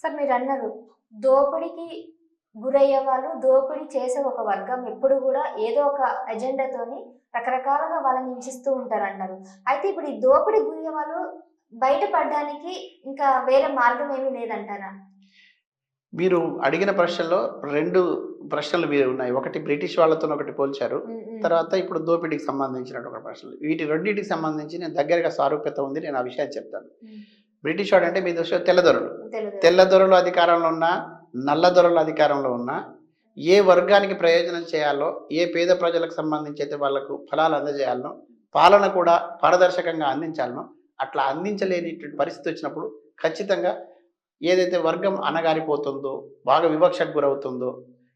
Sir మీరన్నారు దోపిడీకి గురయ్యే వాళ్ళు, దోపిడీ చేసే ఒక వర్గం ఎప్పుడు గూడా ఏదో ఒక ఎజెండాతోని రకరకాలుగా వాళ్ళని హింసిస్తూ ఉంటారన్నారు. అయితే ఇప్పుడు ఈ దోపిడీ గురయ్యే వాళ్ళు బయటపడడానికి ఇంకా వేరే మార్గం ఏమీ లేదంటారా? మీరు అడిగిన ప్రశ్నలో 2 ప్రశ్నలు ఉన్నాయి. ఒకటి బ్రిటిష్ వాళ్ళతోని ఒకటి పోల్చారు. హ్మ్. హ్మ్. తర్వాత ఇప్పుడు దోపిడీకి సంబంధించినటువంటి ప్రశ్నలు. వీటి రెండిటికి సంబంధించి నేను దగ్గరగా సారూప్యత ఉంది. నేను ఆ విషయాన్ని చెప్తాను. హ్మ్. బ్రిటిష్ వాడంటే మీ దృష్టిలో తెల్లదొరలు. తెలుగు. తెల్లదొరలు అధికారంలో ఉన్నా, నల్లదొరలు అధికారంలో ఉన్నా, ఏ వర్గానికి ప్రయోజనం చేయాలో, ఏ పేద ప్రజలకు సంబంధించి అయితే వాళ్ళకు ఫలాలు అందజేయాలనో, పాలన కూడా పారదర్శకంగా అందించాలనో, అట్లా అందించలేనిటువంటి పరిస్థితి వచ్చినప్పుడు ఖచ్చితంగా ఏదైతే వర్గం అణగారిపోతుందో, బాగా వివక్షకు గురవుతుందో,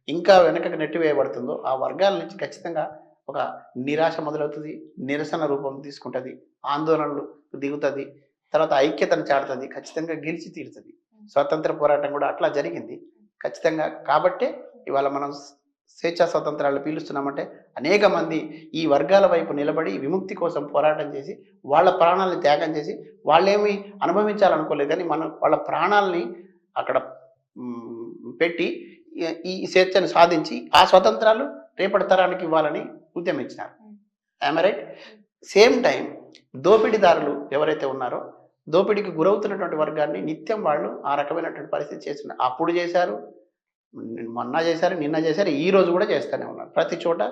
ఇంకా వెనకకు నెట్టివేయబడుతుందో, ఆ వర్గాల నుంచి ఖచ్చితంగా ఒక నిరాశ మొదలవుతుంది. నిరసన రూపం తీసుకుంటది. ఆందోళనలు దిగుతది. తర్వాత ఐక్యతను చాటుతది. ఖచ్చితంగా గెలిచి తీరుతది. స్వాతంత్ర పోరాటం కూడా అట్లా జరిగింది. ఖచ్చితంగా కాబట్టే ఇవాళ మనం స్వేచ్ఛా స్వాతంత్రాలు పీలుస్తున్నామంటే అనేక మంది ఈ వర్గాల వైపు నిలబడి విముక్తి కోసం పోరాటం చేసి వాళ్ళ ప్రాణాలను త్యాగం చేసి వాళ్ళేమి అనుభవించాలనుకోలేదు కానీ మనం వాళ్ళ ప్రాణాలని అక్కడ పెట్టి ఈ స్వేచ్ఛను సాధించి ఆ స్వతంత్రాలు రేపటి తరానికి ఇవ్వాలని ఉద్యమించినారు. I'm right. సేమ్ టైం దోపిడీదారులు ఎవరైతే ఉన్నారో దోపిడీకి గురవుతున్నటువంటి వర్గాన్ని నిత్యం వాళ్ళు ఆ రకమైనటువంటి పరిస్థితి చేస్తున్నారు. అప్పుడు చేశారు, మొన్న చేశారు, నిన్న చేశారు, ఈ రోజు కూడా చేస్తూనే ఉన్నారు. ప్రతి చోట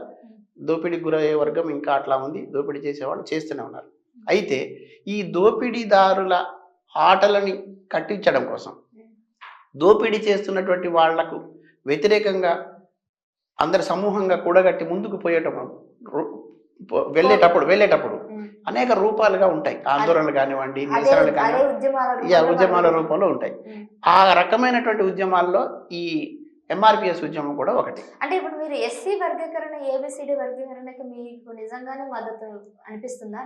దోపిడీకి గురయ్యే వర్గం ఇంకా అట్లా ఉంది. దోపిడీ చేసేవాళ్ళు చేస్తూనే ఉన్నారు. అయితే ఈ దోపిడీదారుల ఆటలని కట్టించడం కోసం దోపిడీ చేస్తున్నటువంటి వాళ్లకు వ్యతిరేకంగా అందరు సమూహంగా కూడగట్టి ముందుకు వెళ్ళేటప్పుడు అనేక రూపాలుగా ఉంటాయి. ఆందోళనలు కానివ్వండి, నిరసనలు కానివ్వండి, ఉద్యమాల రూపంలో ఉంటాయి. ఆ రకమైనటువంటి ఉద్యమాల్లో ఈ ఎంఆర్పిఎస్ ఉద్యమం కూడా ఒకటి. అంటే ఇప్పుడు మీరు ఎస్సీ వర్గీకరణ, ఏబిసిడి వర్గీకరణకి మీకు నిజంగానే మద్దతు అనిపిస్తుందా?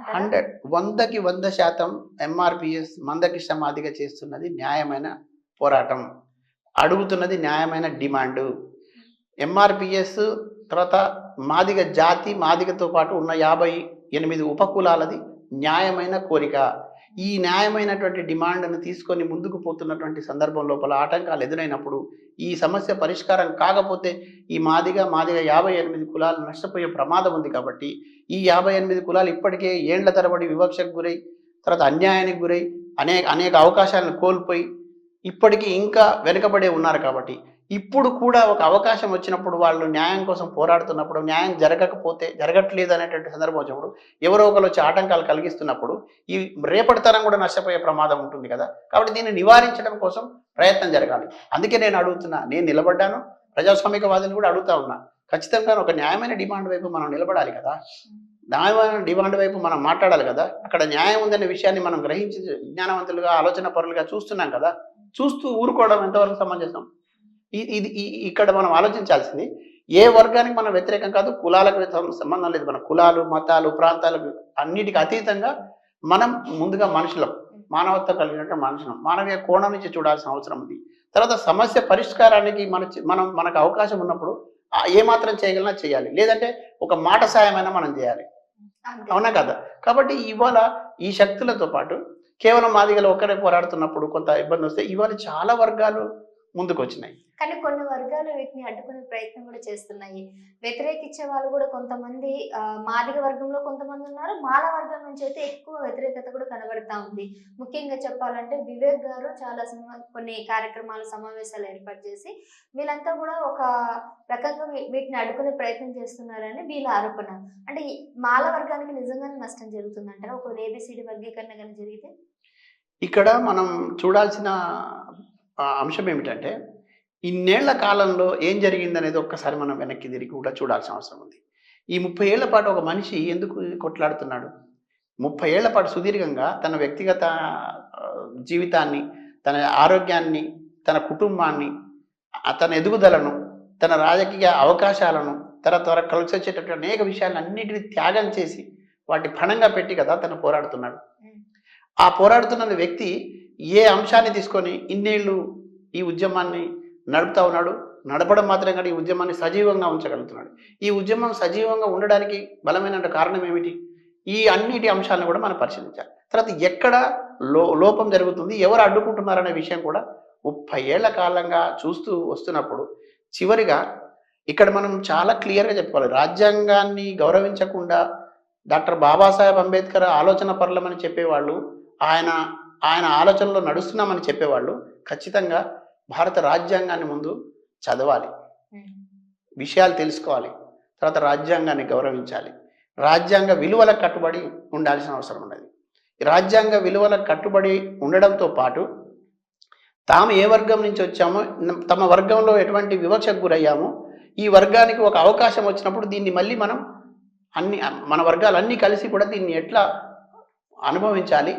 100కి 100% ఎంఆర్పిఎస్ మందకృష్ణ మాదిగ చేస్తున్నది న్యాయమైన పోరాటం, అడుగుతున్నది న్యాయమైన డిమాండు. ఎంఆర్పిఎస్ తర్వాత మాదిగ జాతి, మాదిగతో పాటు ఉన్న 58 ఉపకులాలది న్యాయమైన కోరిక. ఈ న్యాయమైనటువంటి డిమాండ్ను తీసుకొని ముందుకు పోతున్నటువంటి సందర్భం లోపల ఆటంకాలు ఎదురైనప్పుడు ఈ సమస్య పరిష్కారం కాకపోతే ఈ మాదిగ 58 కులాలు నష్టపోయే ప్రమాదం ఉంది. కాబట్టి ఈ 58 కులాలు ఇప్పటికే ఏండ్ల తరబడి వివక్షకు గురై, తర్వాత అన్యాయానికి గురై, అనేక అవకాశాలను కోల్పోయి ఇప్పటికీ ఇంకా వెనుకబడే ఉన్నారు. కాబట్టి ఇప్పుడు కూడా ఒక అవకాశం వచ్చినప్పుడు వాళ్ళు న్యాయం కోసం పోరాడుతున్నప్పుడు, న్యాయం జరగట్లేదు అనేటువంటి సందర్భం వచ్చినప్పుడు, ఎవరో ఒకరు వచ్చి ఆటంకాలు కలిగిస్తున్నప్పుడు ఈ రేపటి తరం కూడా నష్టపోయే ప్రమాదం ఉంటుంది కదా. కాబట్టి దీన్ని నివారించడం కోసం ప్రయత్నం జరగాలి. అందుకే నేను అడుగుతున్నా, నేను నిలబడ్డాను, ప్రజాస్వామికవాదిని కూడా అడుగుతా ఉన్నా. ఖచ్చితంగా ఒక న్యాయమైన డిమాండ్ వైపు మనం నిలబడాలి కదా. న్యాయమైన డిమాండ్ వైపు మనం మాట్లాడాలి కదా. అక్కడ న్యాయం ఉందనే విషయాన్ని మనం గ్రహించి విజ్ఞానవంతులుగా, ఆలోచన పరులుగా చూస్తున్నాం కదా. చూస్తూ ఊరుకోవడం ఎంతవరకు సమంజసం? ఇది ఇక్కడ మనం ఆలోచించాల్సింది ఏ వర్గానికి మనం వ్యతిరేకం కాదు, కులాలకు సంబంధం లేదు. మన కులాలు, మతాలు, ప్రాంతాలకు అన్నిటికీ అతీతంగా మనం ముందుగా మనుషులం, మానవత్వం కలిగినటువంటి మనుషులం. మానవీయ కోణం నుంచి చూడాల్సిన అవసరం ఉంది. తర్వాత సమస్య పరిష్కారానికి మనకు అవకాశం ఉన్నప్పుడు ఏమాత్రం చేయగలనా చేయాలి, లేదంటే ఒక మాట సాయమైనా మనం చేయాలి. అవునా కదా? కాబట్టి ఇవాళ ఈ శక్తులతో పాటు కేవలం మాదిగలు ఒక్కరే పోరాడుతున్నప్పుడు కొంత ఇబ్బంది వస్తే ఇవాళ చాలా వర్గాలు ముందుకు వచ్చినాయి. కానీ కొన్ని వర్గాలు వీటిని అడ్డుకునే ప్రయత్నం కూడా చేస్తున్నాయి. వ్యతిరేకించే వాళ్ళు కూడా కొంతమంది మాదిగ వర్గంలో కొంతమంది ఉన్నారు. మాల వర్గం నుంచి అయితే ఎక్కువ వ్యతిరేకత కూడా కనబడతా ఉంది. ముఖ్యంగా చెప్పాలంటే వివేక్ గారు చాలా కొన్ని కార్యక్రమాలు, సమావేశాలు ఏర్పాటు చేసి వీళ్ళంతా కూడా ఒక రకంగా వీటిని అడ్డుకునే ప్రయత్నం చేస్తున్నారని వీళ్ళ ఆరోపణ. అంటే మాల వర్గానికి నిజంగానే నష్టం జరుగుతుందంటారా ఒక ఏబిసిడి వర్గీకరణ కానీ జరిగితే? ఇక్కడ మనం చూడాల్సిన అంశం ఏమిటంటే ఇన్నేళ్ల కాలంలో ఏం జరిగిందనేది ఒక్కసారి మనం వెనక్కి తిరిగి కూడా చూడాల్సిన అవసరం ఉంది. ఈ 30 ఏళ్ల పాటు ఒక మనిషి ఎందుకు కొట్లాడుతున్నాడు? 30 ఏళ్ల పాటు సుదీర్ఘంగా తన వ్యక్తిగత జీవితాన్ని, తన ఆరోగ్యాన్ని, తన కుటుంబాన్ని, తన ఎదుగుదలను, తన రాజకీయ అవకాశాలను, తర్వాత కలిసి వచ్చేటటువంటి అనేక విషయాలను అన్నిటిని త్యాగం చేసి వాటి పణంగా పెట్టి కదా తను పోరాడుతున్నాడు. ఆ పోరాడుతున్న వ్యక్తి ఏ అంశాన్ని తీసుకొని ఇన్నేళ్ళు ఈ ఉద్యమాన్ని నడుపుతా ఉన్నాడు? నడపడం మాత్రం కానీ ఈ ఉద్యమాన్ని సజీవంగా ఉంచగలుగుతున్నాడు. ఈ ఉద్యమం సజీవంగా ఉండడానికి బలమైన కారణం ఏమిటి? ఈ అన్నిటి అంశాలను కూడా మనం పరిశీలించాలి. తర్వాత ఎక్కడ లోపం జరుగుతుంది, ఎవరు అడ్డుకుంటున్నారనే విషయం కూడా 30 ఏళ్ల కాలంగా చూస్తూ వస్తున్నప్పుడు చివరిగా ఇక్కడ మనం చాలా క్లియర్గా చెప్పుకోవాలి. రాజ్యాంగాన్ని గౌరవించకుండా డాక్టర్ బాబాసాహెబ్ అంబేద్కర్ ఆలోచన పరులమని చెప్పేవాళ్ళు, ఆయన ఆయన ఆలోచనలో నడుస్తున్నామని చెప్పేవాళ్ళు ఖచ్చితంగా భారత రాజ్యాంగాన్ని ముందు చదవాలి, విషయాలు తెలుసుకోవాలి, తర్వాత రాజ్యాంగాన్ని గౌరవించాలి, రాజ్యాంగ విలువలకు కట్టుబడి ఉండాల్సిన అవసరం ఉన్నది. ఈ రాజ్యాంగ విలువలకు కట్టుబడి ఉండడంతో పాటు తాము ఏ వర్గం నుంచి వచ్చామో, తమ వర్గంలో ఎటువంటి వివక్షకు గురయ్యామో, ఈ వర్గానికి ఒక అవకాశం వచ్చినప్పుడు దీన్ని మళ్ళీ మనం మన వర్గాలన్నీ కలిసి కూడా దీన్ని ఎట్లా అనుభవించాలి,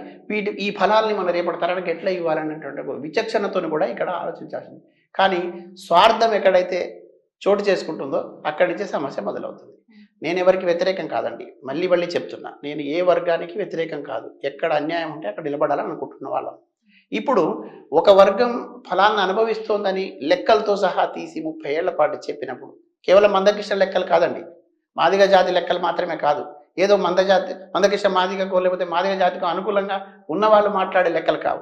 ఈ ఫలాల్ని మన రేపటి తరానికి ఎట్లా ఇవ్వాలనేటువంటి ఒక విచక్షణతో కూడా ఇక్కడ ఆలోచించాల్సింది. కానీ స్వార్థం ఎక్కడైతే చోటు చేసుకుంటుందో అక్కడి నుంచే సమస్య మొదలవుతుంది. నేను ఎవరికి వ్యతిరేకం కాదండి, మళ్ళీ చెప్తున్నా, నేను ఏ వర్గానికి వ్యతిరేకం కాదు. ఎక్కడ అన్యాయం ఉంటే అక్కడ నిలబడాలని అనుకుంటున్న వాళ్ళం. ఇప్పుడు ఒక వర్గం ఫలాన్ని అనుభవిస్తోందని లెక్కలతో సహా తీసి 30 ఏళ్ల పాటు చెప్పినప్పుడు కేవలం మందకృష్ణ లెక్కలు కాదండి, మాదిగ జాతి లెక్కలు మాత్రమే కాదు, ఏదో మందకృష్ణ మాదిగకో లేకపోతే మాదిగ జాతికో అనుకూలంగా ఉన్నవాళ్ళు మాట్లాడే లెక్కలు కావు.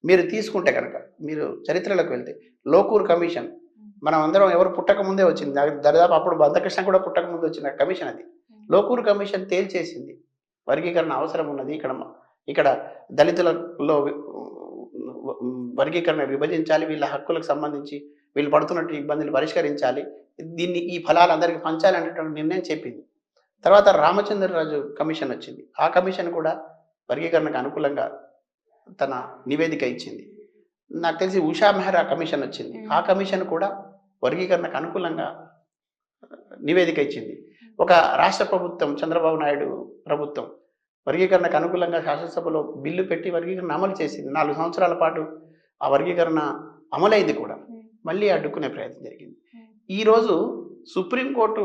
మీరు తీసుకుంటే కనుక, మీరు చరిత్రలోకి వెళ్తే లోకూర్ కమిషన్, మనం అందరం ఎవరు పుట్టక ముందే వచ్చింది, దరిదాపు అప్పుడు మందకృష్ణ కూడా పుట్టక ముందు వచ్చిన కమిషన్ అది. లోకూర్ కమిషన్ తేల్చేసింది వర్గీకరణ అవసరం ఉన్నది, ఇక్కడ దళితులలో వర్గీకరణ విభజించాలి, వీళ్ళ హక్కులకు సంబంధించి వీళ్ళు పడుతున్నట్టు ఇబ్బందులు పరిష్కరించాలి, ఈ ఫలాలు అందరికీ పంచాలి అనేటువంటి నిర్ణయం చెప్పింది. తర్వాత రామచంద్రరాజు కమిషన్ వచ్చింది, ఆ కమిషన్ కూడా వర్గీకరణకు అనుకూలంగా తన నివేదిక ఇచ్చింది. నాకు తెలిసి ఉషా మెహ్రా కమిషన్ వచ్చింది, ఆ కమిషన్ కూడా వర్గీకరణకు అనుకూలంగా నివేదిక ఇచ్చింది. ఒక రాష్ట్ర ప్రభుత్వం, చంద్రబాబు నాయుడు ప్రభుత్వం వర్గీకరణకు అనుకూలంగా శాసనసభలో బిల్లు పెట్టి వర్గీకరణ అమలు చేసింది. 4 సంవత్సరాల పాటు ఆ వర్గీకరణ అమలైంది కూడా, మళ్ళీ అడ్డుకునే ప్రయత్నం జరిగింది. ఈరోజు సుప్రీంకోర్టు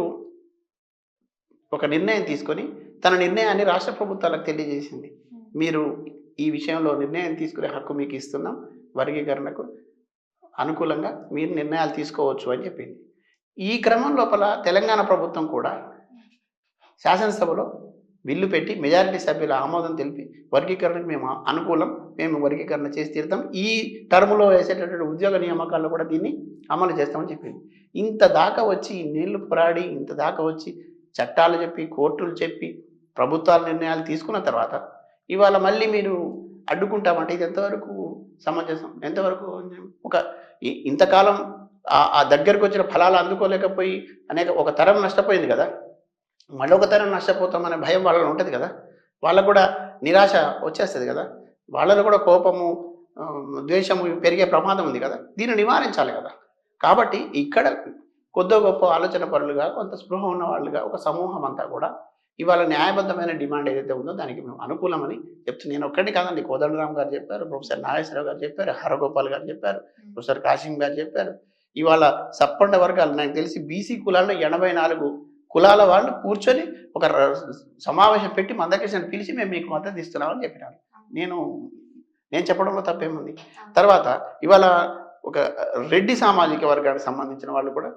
ఒక నిర్ణయం తీసుకొని తన నిర్ణయాన్ని రాష్ట్ర ప్రభుత్వాలకు తెలియజేసింది. మీరు ఈ విషయంలో నిర్ణయం తీసుకునే హక్కు మీకు ఇస్తున్నాం, వర్గీకరణకు అనుకూలంగా మీరు నిర్ణయాలు తీసుకోవచ్చు అని చెప్పింది. ఈ క్రమం లోపల తెలంగాణ ప్రభుత్వం కూడా శాసనసభలో బిల్లు పెట్టి మెజారిటీ సభ్యుల ఆమోదం తెలిపి వర్గీకరణకు మేము అనుకూలం, మేము వర్గీకరణ చేసి తీరుతాం, ఈ టర్ములో వేసేటటువంటి ఉద్యోగ నియామకాల్లో కూడా దీన్ని అమలు చేస్తామని చెప్పింది. ఇంత దాకా వచ్చి నీళ్లు పోరాడి, ఇంత దాకా వచ్చి చట్టాలు చెప్పి, కోర్టులు చెప్పి, ప్రభుత్వాల నిర్ణయాలు తీసుకున్న తర్వాత ఇవాళ మళ్ళీ మీరు అడ్డుకుంటామంటే ఇది ఎంతవరకు సమంజసం, ఎంతవరకు ఇంతకాలం ఆ దగ్గరకు వచ్చిన ఫలాలు అందుకోలేకపోయి ఒక తరం నష్టపోయింది కదా, మళ్ళీ ఒక తరం నష్టపోతామనే భయం వాళ్ళలో ఉంటుంది కదా, వాళ్ళకు కూడా నిరాశ వచ్చేస్తుంది కదా, వాళ్ళలో కూడా కోపము, ద్వేషము పెరిగే ప్రమాదం ఉంది కదా, దీన్ని నివారించాలి కదా. కాబట్టి ఇక్కడ కొద్ది గొప్ప ఆలోచన పరులుగా, కొంత స్పృహ ఉన్న వాళ్ళుగా ఒక సమూహం అంతా కూడా ఇవాళ న్యాయబద్ధమైన డిమాండ్ ఏదైతే ఉందో దానికి మేము అనుకూలమని చెప్తున్నాను. నేను ఒక్కటి కాదండి, కోదండరామ్ గారు చెప్పారు, ప్రొఫెసర్ నాగేశ్వరరావు గారు చెప్పారు, హరగోపాల్ గారు చెప్పారు, ప్రొఫెసర్ కాశీం గారు చెప్పారు. ఇవాళ సప్పండ వర్గాలు, నాకు తెలిసి బీసీ కులాల్లో 84 కులాల వాళ్ళు కూర్చొని ఒక సమావేశం పెట్టి మందకృష్ణని పిలిచి మేము మీకు మద్దతు ఇస్తున్నామని చెప్పినాను. నేను చెప్పడంలో తప్పేముంది. తర్వాత ఇవాళ ఒక రెడ్డి సామాజిక వర్గానికి సంబంధించిన వాళ్ళు కూడా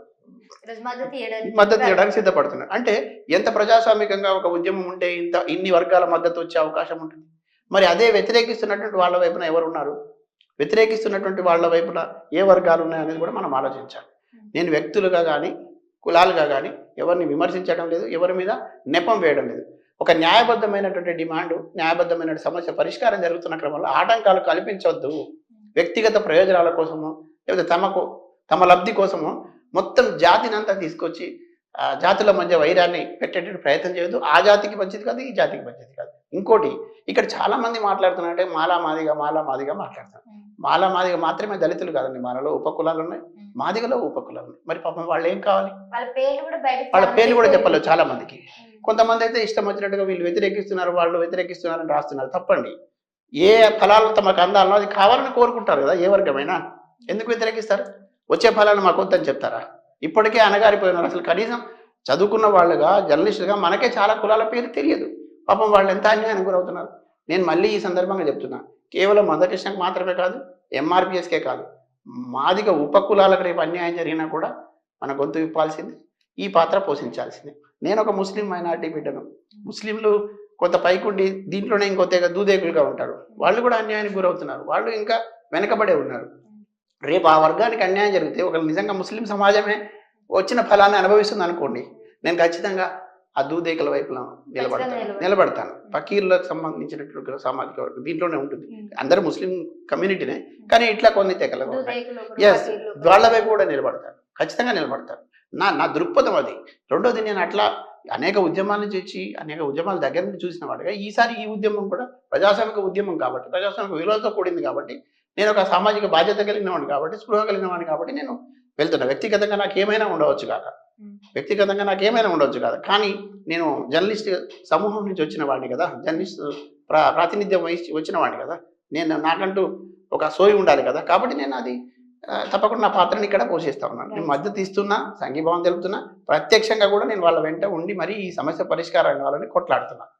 మద్దతు ఇవ్వడానికి సిద్ధపడుతున్నారు. అంటే ఎంత ప్రజాస్వామికంగా ఒక ఉద్యమం ఉంటే ఇన్ని వర్గాల మద్దతు వచ్చే అవకాశం ఉంటుంది. మరి అదే వ్యతిరేకిస్తున్నటువంటి వాళ్ళ వైపున ఎవరు ఉన్నారు, వ్యతిరేకిస్తున్నటువంటి వాళ్ళ వైపున ఏ వర్గాలు ఉన్నాయనేది కూడా మనం ఆలోచించాలి. నేను వ్యక్తులుగా కానీ కులాలుగా కానీ ఎవరిని విమర్శించడం లేదు, ఎవరి మీద నెపం వేయడం లేదు. ఒక న్యాయబద్ధమైనటువంటి డిమాండ్, న్యాయబద్ధమైన సమస్య పరిష్కారం జరుగుతున్న క్రమంలో ఆటంకాలు కల్పించవద్దు. వ్యక్తిగత ప్రయోజనాల కోసమో లేకపోతే తమ లబ్ధి కోసమో మొత్తం జాతిని అంతా తీసుకొచ్చి జాతుల మధ్య వైరాన్ని పెట్టేటువంటి ప్రయత్నం చేయొద్దు. ఆ జాతికి మంచిది కాదు, ఈ జాతికి మంచిది కాదు. ఇంకోటి, ఇక్కడ చాలా మంది మాట్లాడుతున్నారంటే మాలా మాదిగా మాట్లాడుతున్నారు. మాలా మాదిగా మాత్రమే దళితులు కాదండి, మాలలో ఉపకులాలు ఉన్నాయి, మాదిగలో ఉపకులాలు ఉన్నాయి. మరి పాపం వాళ్ళు ఏం కావాలి, వాళ్ళ పేర్లు కూడా చెప్పలేదు చాలా మందికి. కొంతమంది అయితే ఇష్టం వచ్చినట్టుగా వీళ్ళు వ్యతిరేకిస్తున్నారు, వాళ్ళు వ్యతిరేకిస్తున్నారు అని రాస్తున్నారు. తప్పండి. ఏ ఫలాలు తమకు అందాలనో అది కావాలని కోరుకుంటారు కదా, ఏ వర్గమైనా. ఎందుకు వ్యతిరేకిస్తారు? వచ్చే ఫలాలు మాకు వద్దని చెప్తారా? ఇప్పటికే అనగారిపోయినారు. అసలు కనీసం చదువుకున్న వాళ్ళుగా, జర్నలిస్టులుగా మనకే చాలా కులాల పేరు తెలియదు. పాపం వాళ్ళు ఎంత అన్యాయానికి గురవుతున్నారు. నేను మళ్ళీ ఈ సందర్భంగా చెప్తున్నా, కేవలం మందకృష్ణకు మాత్రమే కాదు, ఎంఆర్పిఎస్కే కాదు, మాదిగ ఉపకులాలకు రేపు అన్యాయం జరిగినా కూడా మన గొంతు విప్పాల్సింది, ఈ పాత్ర పోషించాల్సిందే. నేను ఒక ముస్లిం మైనారిటీ బిడ్డను. ముస్లింలు కొంత పైకుండి దీంట్లోనే ఇంకొక దూదేకులుగా ఉంటారు. వాళ్ళు కూడా అన్యాయానికి గురవుతున్నారు, వాళ్ళు ఇంకా వెనకబడే ఉన్నారు. రేపు ఆ వర్గానికి అన్యాయం జరిగితే ఒకవేళ నిజంగా ముస్లిం సమాజమే వచ్చిన ఫలాన్ని అనుభవిస్తుంది అనుకోండి, నేను ఖచ్చితంగా ఆ దూదేకల వైపున నిలబడతాను. ఫకీర్లకు సంబంధించినటువంటి సామాజిక వర్గం దీంట్లోనే ఉంటుంది. అందరూ ముస్లిం కమ్యూనిటీనే, కానీ ఇట్లా కొన్ని తెగలు ఎస్ వాళ్ళ వైపు కూడా నిలబడతాను, ఖచ్చితంగా నిలబడతాను. నా దృక్పథం అది. రెండోది, నేను అట్లా అనేక ఉద్యమాల నుంచి వచ్చి అనేక ఉద్యమాల దగ్గర నుంచి చూసిన వాడుగా ఈసారి ఈ ఉద్యమం కూడా ప్రజాస్వామిక ఉద్యమం కాబట్టి, ప్రజాస్వామిక విలువలతో కూడింది కాబట్టి, నేను ఒక సామాజిక బాధ్యత కలిగిన వాడిని కాబట్టి, స్పృహ కలిగిన వాడిని కాబట్టి నేను వెళ్తున్నా. వ్యక్తిగతంగా నాకు ఏమైనా ఉండవచ్చు కాక కానీ నేను జర్నలిస్ట్ సమూహం నుంచి వచ్చిన వాడిని కదా, జర్నలిస్ట్ ప్రాతినిధ్యం వహించి వచ్చిన వాడిని కదా, నేను నాకంటూ ఒక సోయి ఉండాలి కదా, కాబట్టి నేను అది తప్పకుండా నా పాత్రని ఇక్కడ పోషిస్తా ఉన్నాను. నేను మద్దతు ఇస్తున్నా, సంఘీభావం తెలుపుతున్నా, ప్రత్యక్షంగా కూడా నేను వాళ్ళ వెంట ఉండి మరి ఈ సమస్య పరిష్కారం కావాలని కొట్లాడుతున్నా.